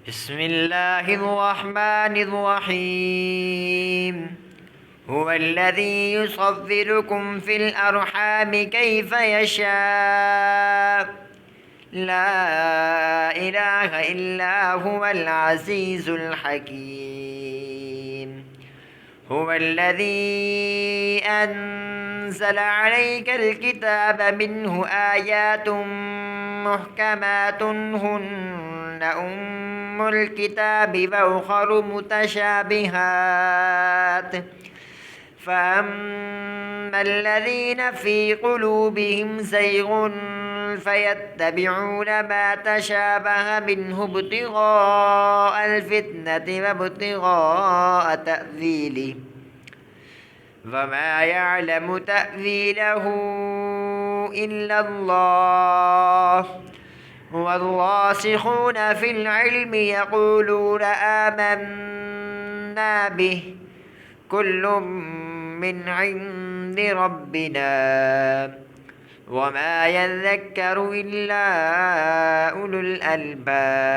بسم الله الرحمن الرحيم. هو الذي يصوركم في الأرحام كيف يشاء. لا إله إلا هو العزيز الحكيم. هو الذي أنزل عليك الكتاب منه آيات محكمات هن أم الكتاب وأخر متشابهات فأما الذين في قلوبهم زيغ فيتبعون ما تشابه منه ابتغاء الفتنة وابتغاء تأويله وما يعلم تأويله إلا الله والراسخون في العلم يقولون آمنا به كل من عند ربنا وما يذكر إلا أولو الألباب.